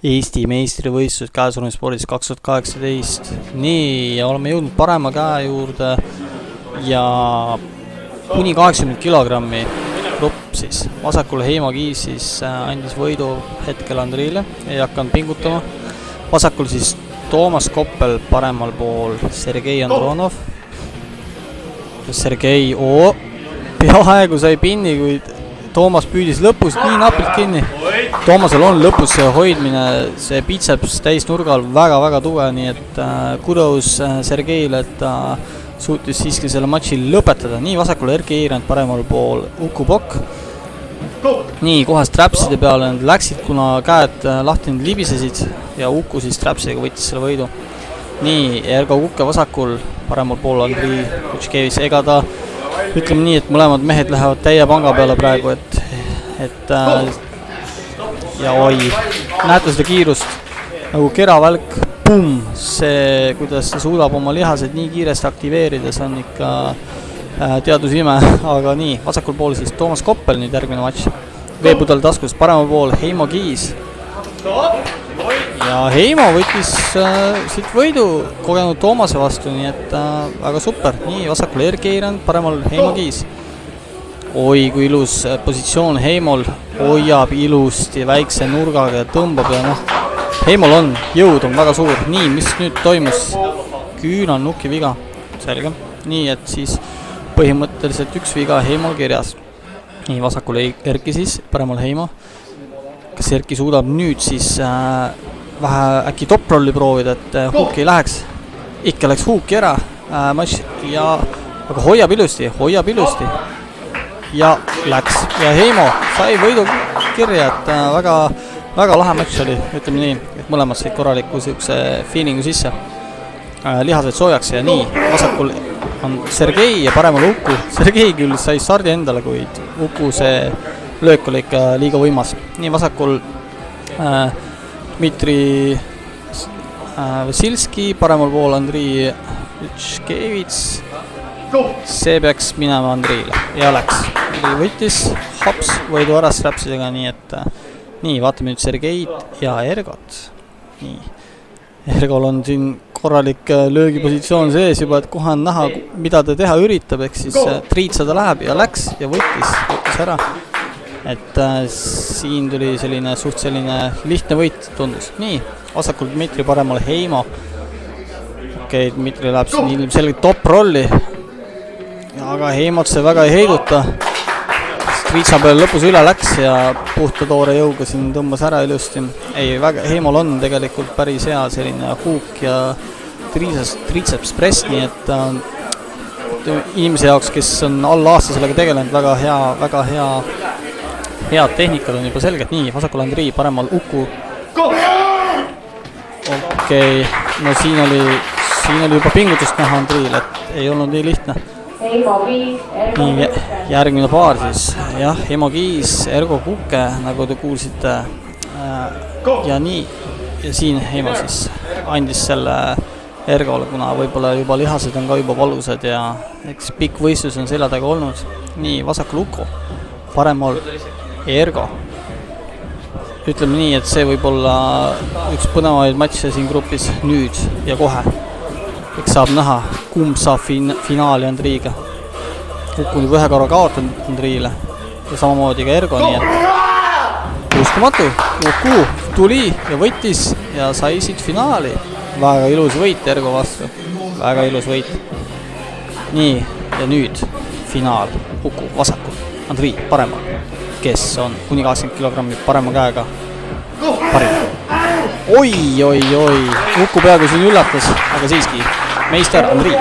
Eesti meistrivõistlused käesolevas 2018. Nii, ja oleme jõudnud parema käe juurde ja kuni 80 kilogrammi grupp siis. Vasakul Heimo Kiis siis andis võidu hetkel Andriile, ei hakanud pingutama. Vasakul siis Toomas Koppel, paremal pool Sergei Andronov. Sergei, peaaegu sai pinni, kuid Toomas püüdis lõpus nii napilt kinni. Toomasel on lõpus see hoidmine, see bitseps täisnurgal väga-väga tuge, nii et kudos Sergeile, et ta suutis siiski selle matši lõpetada. Nii, vasakul Erki Eirand, paremal pool Uku Pokk. Nii, kohe strapside peale nad läksid, kuna käed lahti libisesid ja Uku siis strapsidega võttis selle võidu. Nii, Ergo Kukke vasakul, paremal pool Andrei Kutškevis. Ega ta, ütleme nii, et mõlemad mehed lähevad täie panga peale praegu, et ja oi, näete seda kiirust nagu keravälk, pum, see, kuidas ta suudab oma lihased nii kiiresti aktiveerida, see on ikka teadusime, aga nii, vasakul pool siis Toomas Koppel, nüüd järgmine matš. Veepudel taskus, paremal pool Heimo Kiis. Ja Heimo võttis siit võidu kogenud Toomase vastu, nii et väga super. Nii, vasakul Erki Eirand, paremal Heimo Kiis. Oi, kui ilus positsioon Heimol, hoiab ilusti väikse nurgaga ja tõmbab ja noh, Heimol on, jõud on väga suur. Nii, mis nüüd toimus? Küünal nuki viga, selge. Nii, et siis põhimõtteliselt üks viga Heimol kirjas. Nii, vasakul Erki siis, paremal Heimo. Kas Erki suudab nüüd siis vähe äkki top-rolli proovida, et huuk ei läheks? Ikka läks huuki ära, aga hoiab ilusti. Ja läks. Ja Heimo sai võidu kirja, et väga lahe matš oli, ütleme nii, et mõlemad said korraliku siukse feelingu sisse. Lihased soojaks ja nii, vasakul on Sergei ja paremal Uku. Sergei küll sai sardi endale, kuid Uku see löök oli ikka liiga võimas. Nii, vasakul Dmitri Vasilski, paremal pool Andrei Kutškevits. See peaks minema Andriile ja läks. Andrei võttis hops võidu ära strapsidega, nii et nii, vaatame nüüd Sergeit ja Ergot. Nii, Ergol on siin korralik löögipositsioon sees juba, et kohe on näha, mida ta teha üritab, ehk siis triitsada läheb ja läks ja võttis ära. Et siin tuli selline suht selline lihtne võit tundus. Nii, vasakul Dmitri, paremal Heimo. Okei, Dmitri läheb siin ilmselgelt top-rolli. Aga Heimot see väga ei heiduta. Striitsa peal lõpus üle läks ja puhta toore jõuga siin tõmbas ära ilusti. Ei, Heimol on tegelikult päris hea selline huuk ja triitseps press, nii et inimese jaoks, kes on alla aasta sellega tegelenud, väga head tehnikad on juba selgelt. Nii, vasakul Andrei, paremal Uku. Okei, no siin oli juba pingutust näha Andriil, et ei olnud nii lihtne. Nii, järgmine paar siis, jah, Heimo Kiis, Ergo Kukke, nagu te kuulsite. Ja nii, ja siin Heimo siis andis selle Ergole, kuna võib-olla juba lihased on ka juba valusad ja eks pikk võistlus on selja taga olnud. Nii, vasakul Uku, paremal Ergo. Ütleme nii, et see võib olla üks põnevaid matše siin grupis nüüd ja kohe. Eks saab näha, kumb saab finaali Andriiga. Uku nüüd ühe korra kaotanud Andriile ja samamoodi ka Ergo, nii et uskumatu. Uku tuli ja võttis ja sai siit finaali. Väga ilus võit Ergo vastu. Väga ilus võit. Nii, ja nüüd finaal. Uku vasakul, Andrei paremal, kes on kuni 80 kilogrammi parema käega parim. Oi, Uku peaaegu siin üllatas, aga siiski meister Andrei.